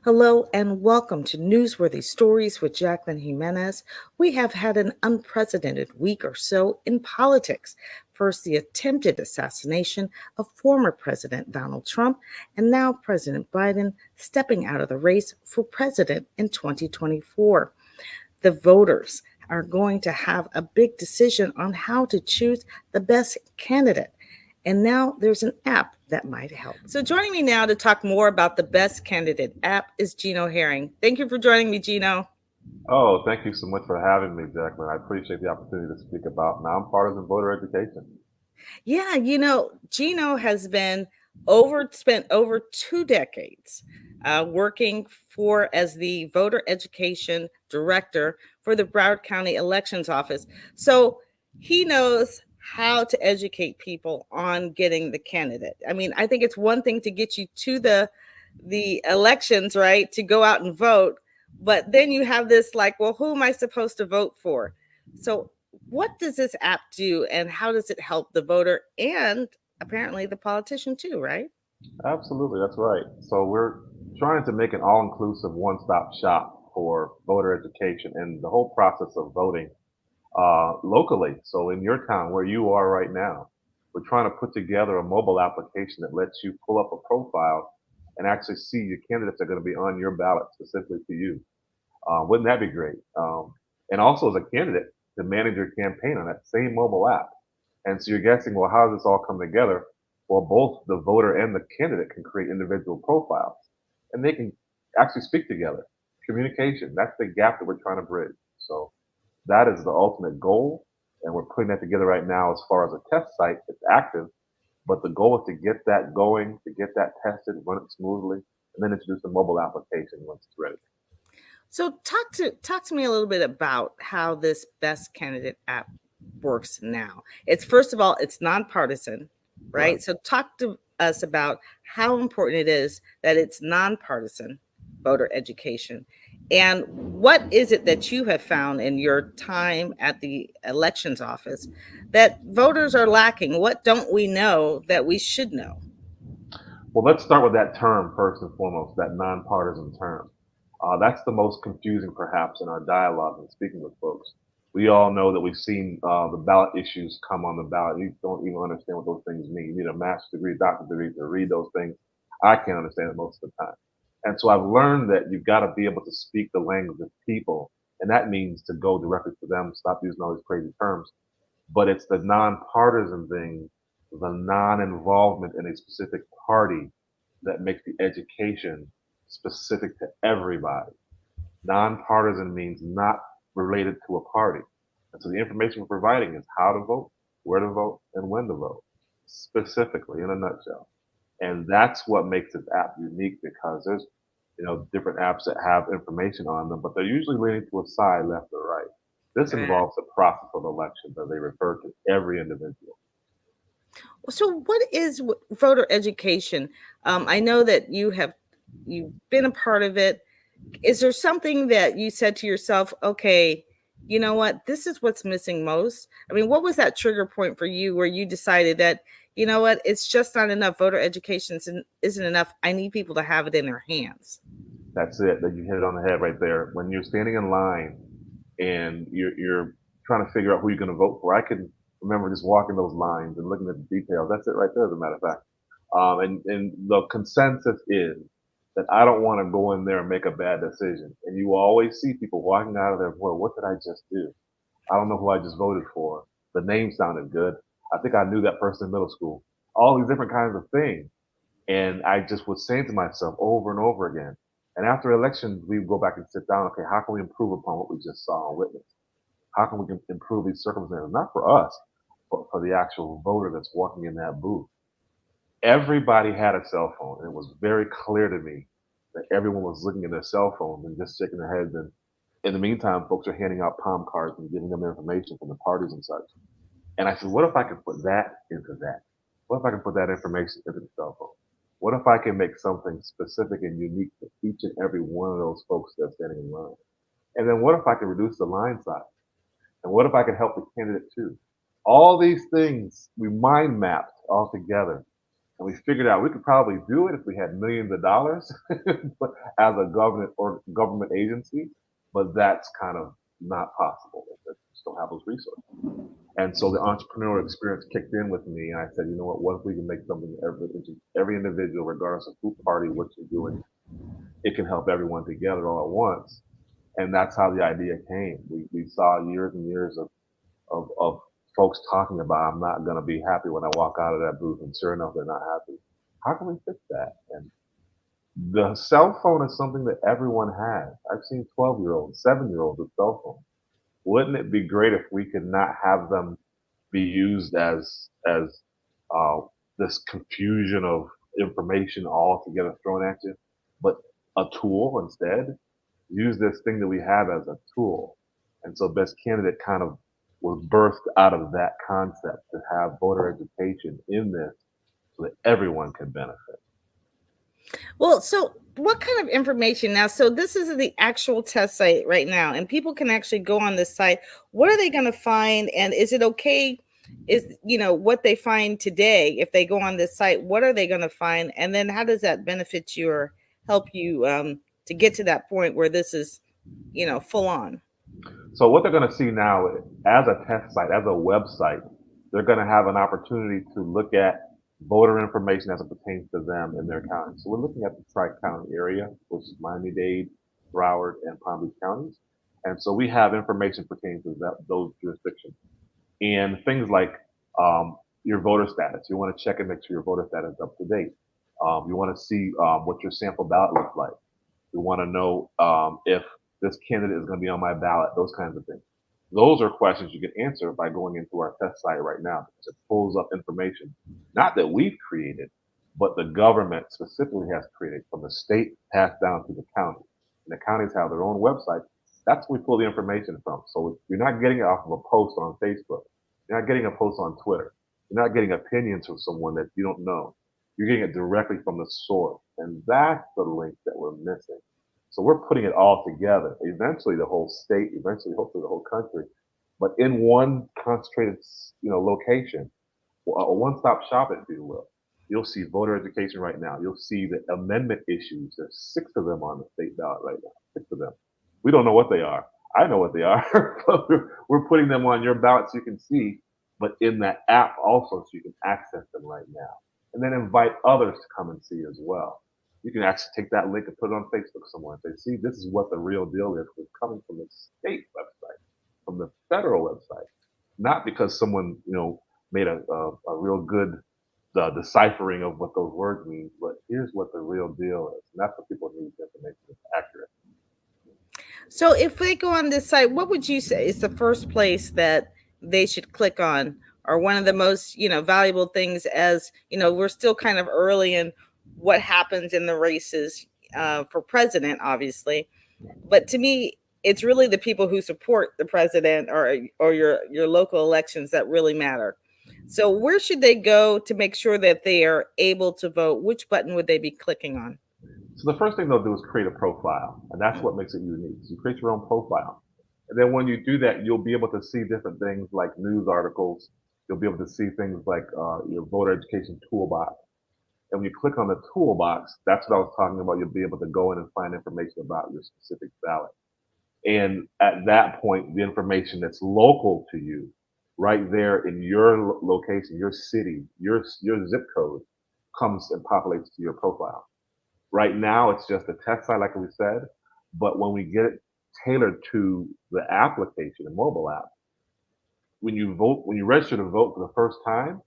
Hello and welcome to Newsworthy Stories with Jacqueline Jimenez. We have had an unprecedented week or so in politics. First, the attempted assassination of former President Donald Trump, and now President Biden stepping out of the race for president in 2024. The voters are going to have a big decision on how to choose the best candidate. And now there's an app that might help. So, joining me now to talk more about the Best Candidate app is Gino Herring. Thank you for joining me, Gino. Oh, thank you so much for having me, Jacqueline. I appreciate the opportunity to speak about nonpartisan voter education. Yeah, Gino has been spent over 2 decades working for as the voter education director for the Broward County Elections Office. So he knows how to educate people on getting the candidate. I mean, I think it's one thing to get you to the elections, right? To go out and vote, but then you have this like, well, who am I supposed to vote for? So what does this app do and how does it help the voter and apparently the politician too, right? Absolutely, that's right. So we're trying to make an all-inclusive one-stop shop for voter education and the whole process of voting locally. So in your town where you are right now, we're trying to put together a mobile application that lets you pull up a profile and actually see your candidates that are going to be on your ballot specifically to you. Wouldn't that be great? And also as a candidate to manage your campaign on that same mobile app. And so you're guessing, well, how does this all come together? Well, both the voter and the candidate can create individual profiles and they can actually speak together. Communication, that's the gap that we're trying to bridge. So that is the ultimate goal. And we're putting that together right now as far as a test site. It's active, but the goal is to get that going, to get that tested, run it smoothly, and then introduce the mobile application once it's ready. So talk to me a little bit about how this Best Candidate app works now. It's first of all, it's nonpartisan, Right. right? So talk to us about how important it is that it's nonpartisan voter education. And what is it that you have found in your time at the elections office that voters are lacking? What don't we know that we should know? Well, let's start with that term first and foremost, that nonpartisan term. That's the most confusing, perhaps, in our dialogue and speaking with folks. We all know that we've seen the ballot issues come on the ballot. You don't even understand what those things mean. You need a master's degree, doctorate degree to read those things. I can't understand it most of the time. And so I've learned that you've got to be able to speak the language of people. And that means to go directly to them, stop using all these crazy terms. But it's the nonpartisan thing, the non-involvement in a specific party that makes the education specific to everybody. Nonpartisan means not related to a party. And so the information we're providing is how to vote, where to vote, and when to vote, specifically in a nutshell. And that's what makes this app unique because there's, different apps that have information on them, but they're usually leaning to a side, left or right. This Right. involves the process of elections as they refer to every individual. So, what is voter education? I know that you've been a part of it. Is there something that you said to yourself, okay, you know what, this is what's missing most? I mean, what was that trigger point for you where you decided that, you know what, it's just not enough. Voter education isn't enough. I need people to have it in their hands. That's it. That you hit it on the head right there. When you're standing in line and you're trying to figure out who you're going to vote for, I can remember just walking those lines and looking at the details. That's it right there, as a matter of fact. And the consensus is that I don't want to go in there and make a bad decision. And you always see people walking out of there, boy, what did I just do? I don't know who I just voted for. The name sounded good. I think I knew that person in middle school. All these different kinds of things. And I just was saying to myself over and over again. And after elections, we would go back and sit down. Okay, how can we improve upon what we just saw and witnessed? How can we improve these circumstances? Not for us, but for the actual voter that's walking in that booth. Everybody had a cell phone. And it was very clear to me that everyone was looking at their cell phones and just shaking their heads. And in the meantime, folks are handing out palm cards and giving them information from the parties and such. And I said, what if I can put that into that? What if I can put that information into the cell phone? What if I can make something specific and unique to each and every one of those folks that's standing in line? And then what if I can reduce the line size? And what if I can help the candidate too? All these things we mind mapped all together. And we figured out we could probably do it if we had millions of dollars but as a government or government agency, but that's kind of not possible. They just don't have those resources. And so the entrepreneurial experience kicked in with me, and I said, you know what if we can make something every individual, regardless of who party, what you're doing, it can help everyone together all at once. And that's how the idea came. We saw years and years of folks talking about, I'm not going to be happy when I walk out of that booth, and sure enough, they're not happy. How can we fix that? And the cell phone is something that everyone has. I've seen 12-year-olds, 7-year-olds with cell phones. Wouldn't it be great if we could not have them be used as uh, this confusion of information all together thrown at you, but a tool instead? Use this thing that we have as a tool. And so Best Candidate kind of was birthed out of that concept, to have voter education in this so that everyone can benefit. Well, so what kind of information now? So this is the actual test site right now, and people can actually go on this site. What are they going to find? And is it okay? Is what they find today, if they go on this site, what are they going to find? And then how does that benefit you or help you to get to that point where this is, full on? So what they're going to see now, as a test site, as a website, they're going to have an opportunity to look at voter information as it pertains to them in their county. So we're looking at the Tri-County area, which is Miami-Dade, Broward, and Palm Beach counties. And so we have information pertaining to those jurisdictions. And things like your voter status. You want to check and make sure your voter status is up to date. You want to see what your sample ballot looks like. You want to know if this candidate is going to be on my ballot, those kinds of things. Those are questions you can answer by going into our test site right now, because it pulls up information, not that we've created, but the government specifically has created, from the state passed down to the county. And the counties have their own website. That's where we pull the information from. So you're not getting it off of a post on Facebook. You're not getting a post on Twitter. You're not getting opinions from someone that you don't know. You're getting it directly from the source. And that's the link that we're missing. So we're putting it all together. Eventually, the whole state, eventually, hopefully, the whole country, but in one concentrated, location, a one-stop shop, if you will. You'll see voter education right now. You'll see the amendment issues. There's 6 of them on the state ballot right now. 6 of them. We don't know what they are. I know what they are, but we're putting them on your ballot so you can see, but in that app also, so you can access them right now. And then invite others to come and see as well. You can actually take that link and put it on Facebook somewhere and say, see, this is what the real deal is. It's coming from the state website, from the federal website, not because someone, made a real good deciphering of what those words mean, but here's what the real deal is. And that's what people need, the information is accurate. So if they go on this site, what would you say is the first place that they should click on, or one of the most, valuable things, as, we're still kind of early in what happens in the races for president, obviously. But to me, it's really the people who support the president, or your local elections, that really matter. So where should they go to make sure that they are able to vote? Which button would they be clicking on? So the first thing they'll do is create a profile, and that's what makes it unique. So you create your own profile. And then when you do that, you'll be able to see different things like news articles. You'll be able to see things like your voter education toolbox. And when you click on the toolbox, that's what I was talking about. You'll be able to go in and find information about your specific ballot. And at that point, the information that's local to you, right there in your location, your city, your zip code, comes and populates to your profile. Right now, it's just a test site, like we said. But when we get it tailored to the application, the mobile app, when you register to vote for the first time,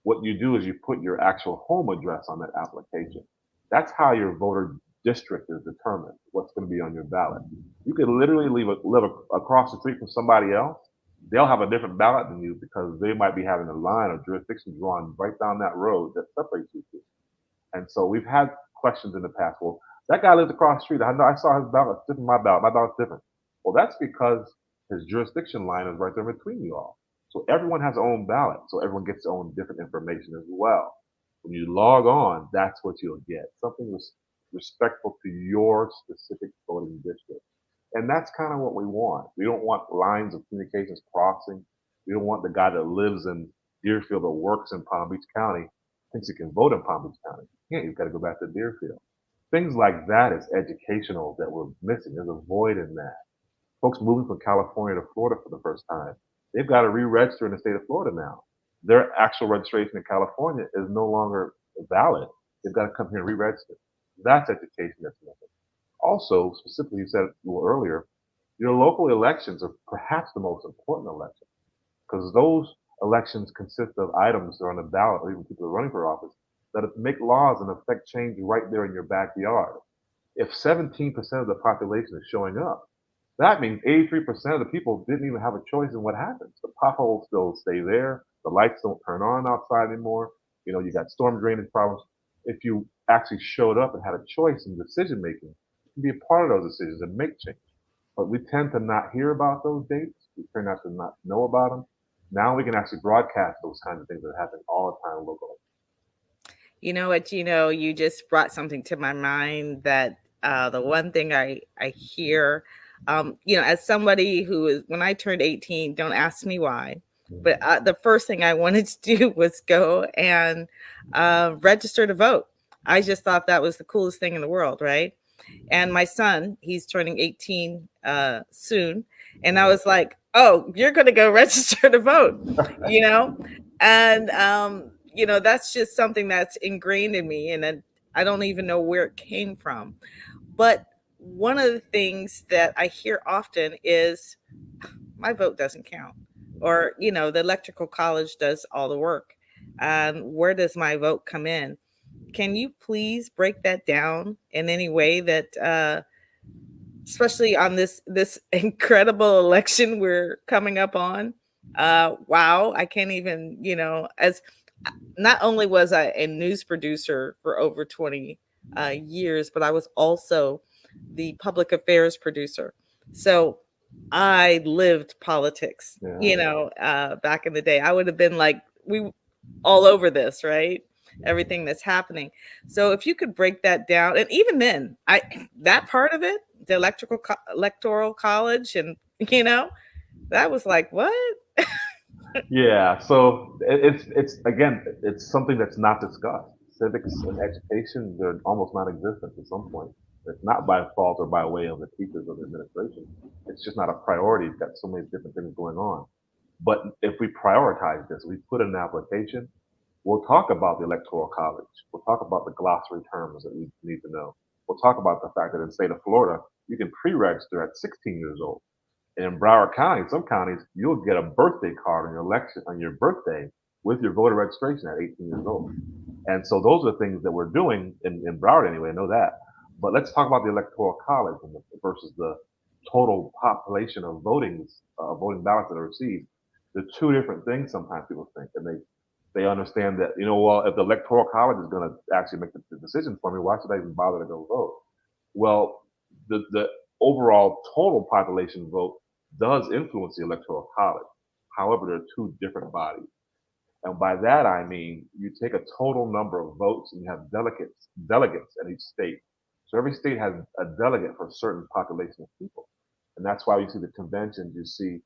what you do is you put your actual home address on that application. That's how your voter district is determined, what's going to be on your ballot. You could literally live across the street from somebody else. They'll have a different ballot than you because they might be having a line of jurisdiction drawn right down that road that separates you two. And so we've had questions in the past. Well, that guy lives across the street. I know I saw his ballot. It's different from my ballot. My ballot's different. Well, that's because his jurisdiction line is right there between you all. So everyone has their own ballot. So everyone gets their own different information as well. When you log on, that's what you'll get. Something respectful to your specific voting district. And that's kind of what we want. We don't want lines of communications crossing. We don't want the guy that lives in Deerfield or works in Palm Beach County thinks he can vote in Palm Beach County. You can't. You've got to go back to Deerfield. Things like that is educational that we're missing. There's a void in that. Folks moving from California to Florida for the first time, they've got to re-register in the state of Florida now. Their actual registration in California is no longer valid. They've got to come here and re-register. That's education that's missing. Also, specifically, you said a little earlier, your local elections are perhaps the most important elections because those elections consist of items that are on the ballot or even people are running for office that make laws and affect change right there in your backyard. If 17% of the population is showing up, that means 83% of the people didn't even have a choice in what happens. The potholes still stay there. The lights don't turn on outside anymore. You know, you got storm drainage problems. If you actually showed up and had a choice in decision making, you can be a part of those decisions and make change. But we tend to not hear about those dates. We tend not to not know about them. Now we can actually broadcast those kinds of things that happen all the time locally. You know what, you just brought something to my mind that the one thing I hear, as somebody who is, when I turned 18, don't ask me why, but the first thing I wanted to do was go and register to vote. I just thought that was the coolest thing in the world, right? And my son, he's turning 18 soon. And I was like, oh, you're going to go register to vote, you know? And, that's just something that's ingrained in me. And then I don't even know where it came from. But one of the things that I hear often is my vote doesn't count. Or, the electrical college does all the work. Where does my vote come in? Can you please break that down in any way that, especially on this incredible election we're coming up on? Wow, I can't even, as not only was I a news producer for over 20 years, but I was also the public affairs producer. So I lived politics, back in the day. I would have been like, we all over this, right? Everything that's happening. So if you could break that down, and even then, that part of it, the electoral college, and that was like, what? Yeah, so it's again, it's something that's not discussed. Civics and education, they're almost non-existent at some point. It's not by fault or by way of the teachers or the administration. It's just not a priority. You've got so many different things going on. But if we prioritize this, we put in an application, we'll talk about the electoral college. We'll talk about the glossary terms that we need to know. We'll talk about the fact that in the state of Florida, you can pre-register at 16 years old. And in Broward County, some counties, you'll get a birthday card on your birthday with your voter registration at 18 years old. And so those are the things that we're doing in Broward anyway. I know that. But let's talk about the electoral college versus the total population of voting ballots that are received. They're two different things. Sometimes people think, and they understand that well, if the electoral college is going to actually make the decision for me, why should I even bother to go vote? Well, the overall total population vote does influence the electoral college. However, there are two different bodies. And by that, I mean, you take a total number of votes and you have delegates in each state. So every state has a delegate for a certain population of people. And that's why you see the conventions, you see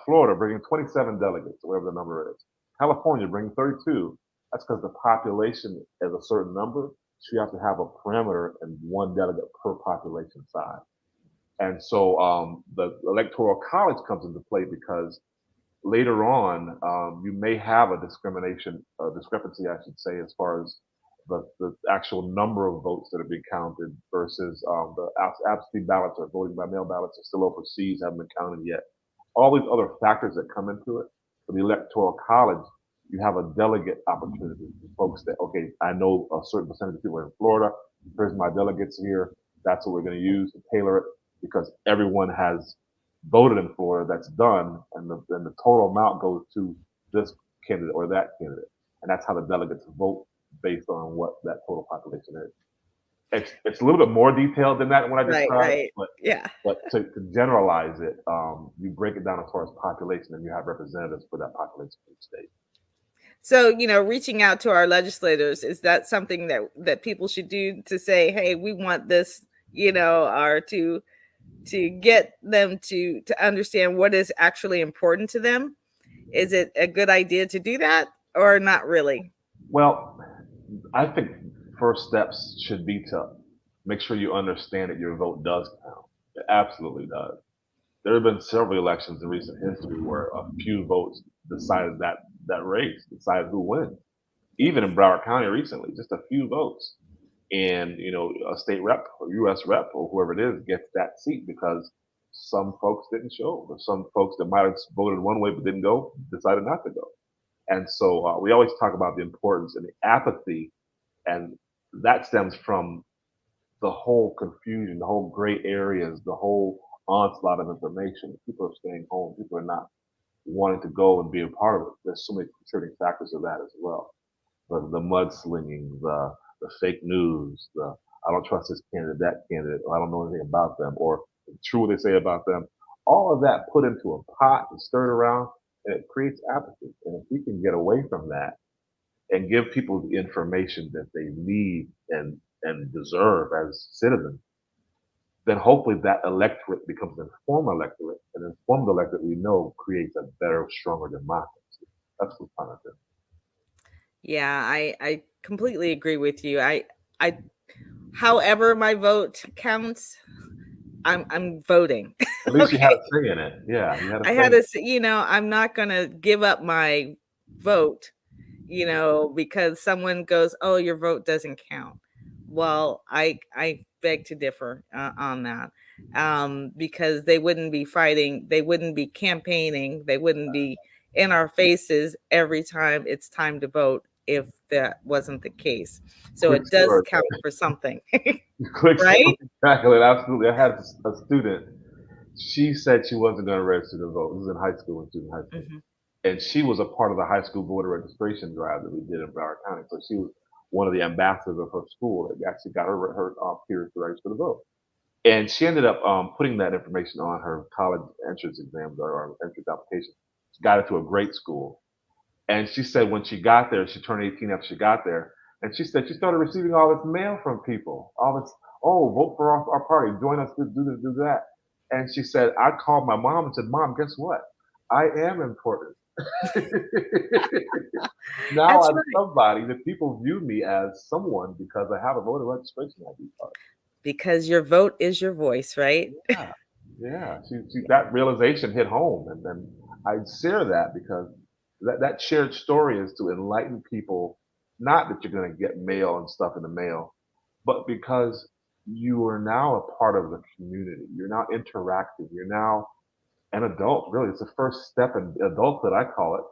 Florida bringing 27 delegates, or whatever the number is. California bringing 32. That's because the population is a certain number. So you have to have a parameter and one delegate per population size. And so the electoral college comes into play because later on, you may have a discrepancy, I should say, as far as the actual number of votes that are being counted versus the absentee ballots or voting by mail ballots are still overseas, haven't been counted yet. All these other factors that come into it. For the electoral college, you have a delegate opportunity for folks that, okay, I know a certain percentage of people are in Florida. Here's my delegates here. That's what we're going to use to tailor it because everyone has voted in Florida, that's done, and the total amount goes to this candidate or that candidate. And that's how the delegates vote based on what that total population is. It's a little bit more detailed than that than what I described, Right. but Yeah. but to generalize it, you break it down as far as population, and you have representatives for that population in each state. So, reaching out to our legislators, is that something that people should do to say, hey, we want this, or to get them to understand what is actually important to them? Is it a good idea to do that or not really? Well, I think first steps should be to make sure you understand that your vote does count. It absolutely does. There have been several elections in recent history where a few votes decided that race, decided who wins. Even in Broward County recently, just a few votes, and a state rep or U.S. rep or whoever it is gets that seat because some folks didn't show, or some folks that might have voted one way but didn't go decided not to go. And so we always talk about the importance and the apathy, and that stems from the whole confusion, the whole gray areas, the whole onslaught of information. People are staying home. People are not wanting to go and be a part of it. There's so many contributing factors of that as well. The mudslinging, the fake news, the I don't trust this candidate, that candidate, or I don't know anything about them, or true what they say about them. All of that put into a pot and stirred around, and it creates apathy. And if we can get away from that and give people the information that they need and deserve as citizens, then hopefully that electorate becomes an informed electorate. An informed electorate we know creates a better, stronger democracy. That's what we're trying to do. Yeah, I completely agree with you. I however my vote counts, I'm voting. At least you had Okay. a say in it. Yeah, you had a I say had in it. to say, I'm not gonna give up my vote, because someone goes, "Oh, your vote doesn't count." Well, I beg to differ on that, because they wouldn't be fighting, they wouldn't be campaigning, they wouldn't be in our faces every time it's time to vote if that wasn't the case. So Quick it does story. count for something, Quick story. right? Exactly. Absolutely. I had a student. She said she wasn't going to register to vote. This was in high school when she was in high school. Mhm. And she was a part of the high school voter registration drive that we did in Broward County. So she was one of the ambassadors of her school that actually got her peers to register to vote. And she ended up putting that information on her college entrance exams or entrance application. She got into a great school. And she said when she got there, she turned 18 after she got there. And she said she started receiving all this mail from people. All this, oh, vote for our party, join us, do this, do that. And she said, I called my mom and said, Mom, guess what? I am important. Now That's I'm right. somebody that people view me as someone because I have a voter registration ID card. Because your vote is your voice, right? Yeah, yeah. That realization hit home, and then I share that because that shared story is to enlighten people. Not that you're going to get mail and stuff in the mail, but because you are now a part of the community. You're now interactive. You're now an adult. Really, it's the first step in adulthood. I call it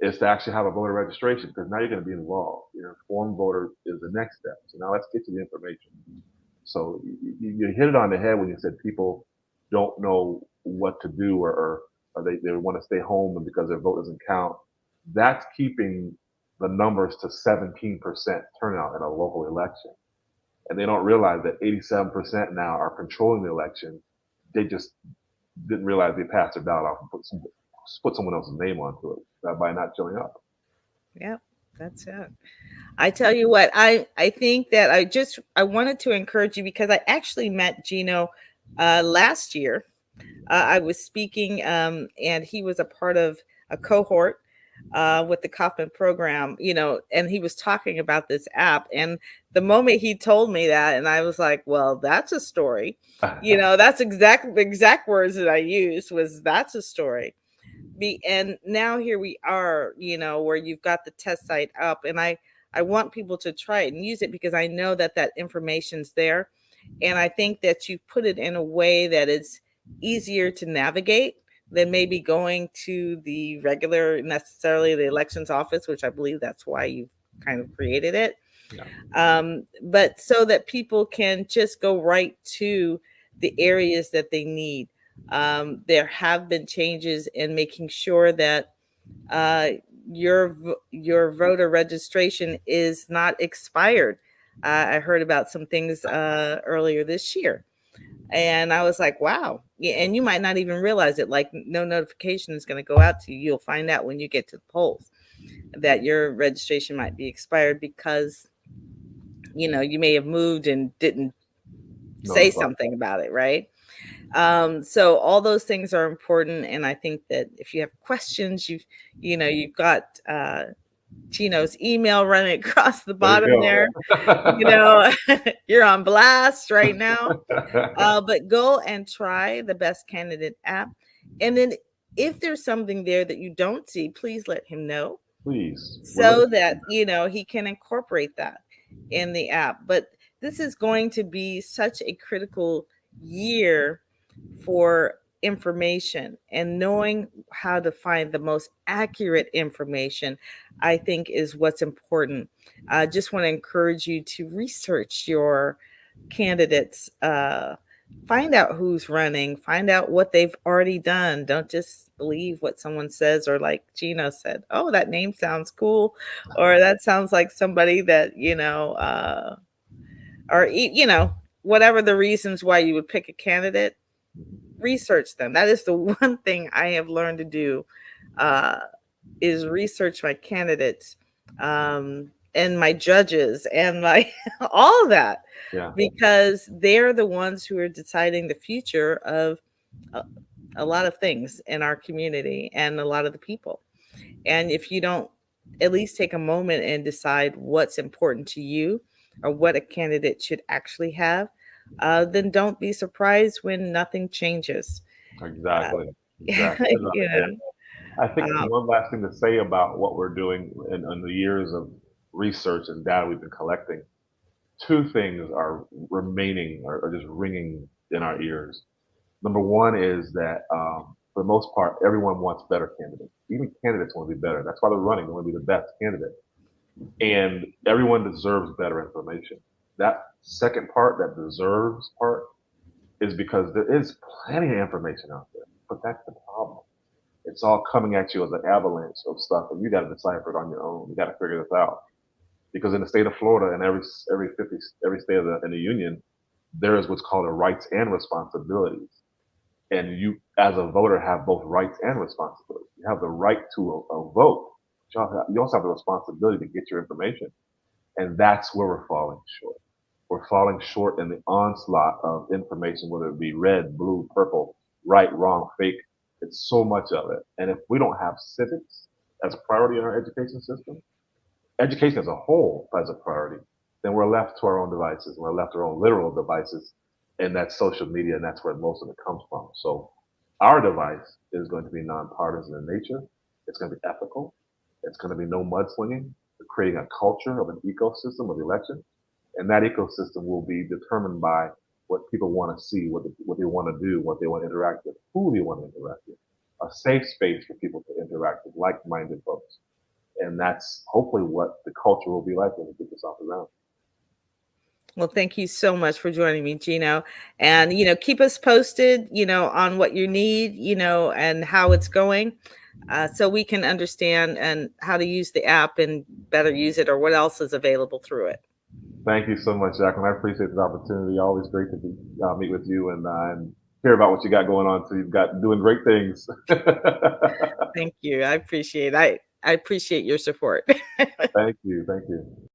is to actually have a voter registration because now you're going to be involved. Your informed voter is the next step. So now let's get to the information. So you hit it on the head when you said people don't know what to do or they want to stay home and because their vote doesn't count. That's keeping the numbers to 17% turnout in a local election. And they don't realize that 87% now are controlling the election. They just didn't realize they passed their ballot off and put someone else's name onto it by not showing up. Yep, that's it. I tell you what, I think that I wanted to encourage you because I actually met Gino last year. I was speaking, and he was a part of a cohort with the Kaufman program, and he was talking about this app. And the moment he told me that, and I was like, "Well, that's a story." That's the exact words that I used was that's a story. And now here we are, where you've got the test site up, and I want people to try it and use it because I know that that information's there, and I think that you put it in a way that it's easier to navigate than maybe going to the regular necessarily the elections office, which I believe that's why you kind of created it. Yeah. But so that people can just go right to the areas that they need. There have been changes in making sure that uh, your voter registration is not expired. I heard about some things earlier this year, and I was like, "Wow!" Yeah, and you might not even realize it. Like, no notification is going to go out to you. You'll find out when you get to the polls that your registration might be expired because you may have moved and didn't say Notify. something about it, right? So all those things are important, and I think that if you have questions, you've got Gino's email running across the There bottom there. you You go. know, you're on blast right now. But go and try the Best Candidate app. And then if there's something there that you don't see, please let him know Please, we're so looking. that, he can incorporate that in the app. But this is going to be such a critical year for information, and knowing how to find the most accurate information, I think, is what's important. I just want to encourage you to research your candidates, find out who's running, find out what they've already done. Don't just believe what someone says, or like Gino said, oh, that name sounds cool, or that sounds like somebody that, or, whatever the reasons why you would pick a candidate. Research them. That is the one thing I have learned to do, uh, is research my candidates, and my judges, and my all of that, Yeah, because they're the ones who are deciding the future of a, a lot of things in our community and a lot of the people. And if you don't at least take a moment and decide what's important to you, or what a candidate should actually have, then don't be surprised when nothing changes. Uh, exactly. Exactly. Hit it on you the head. know, I think uh, one last thing to say about what we're doing in the years of research and data we've been collecting. Two things are remaining or just ringing in our ears. Number one is that for the most part, everyone wants better candidates. Even candidates want to be better. That's why they're running. They want to be the best candidate. And everyone deserves better information. That second part, that deserves part, is because there is plenty of information out there. But that's the problem. It's all coming at you as an avalanche of stuff, and you got to decipher it on your own. You got to figure this out. Because in the state of Florida and every state in the union, there is what's called a rights and responsibilities. And you, as a voter, have both rights and responsibilities. You have the right to a vote. But you also have the responsibility to get your information. And that's where we're falling short. We're falling short in the onslaught of information, whether it be red, blue, purple, right, wrong, fake. It's so much of it. And if we don't have civics as a priority in our education system, education as a whole as a priority, then we're left to our own devices. We're left to our own literal devices, and that's social media, and that's where most of it comes from. So our device is going to be nonpartisan in nature. It's going to be ethical. It's going to be no mudslinging. We're creating a culture of an ecosystem of election, and that ecosystem will be determined by what people want to see, what they want to do, what they want to interact with, who they want to interact with. A safe space for people to interact with like-minded folks, and that's hopefully what the culture will be like when we get this off the ground. well, thank you so much for joining me, Gino. And, keep us posted, on what you need, and how it's going, so we can understand and how to use the app and better use it, or what else is available through it. Thank you so much, Jacqueline. I appreciate the opportunity. Always great to meet with you and hear about what you got going on. So you've got doing great things. Thank you. I appreciate your support. Thank you. Thank you.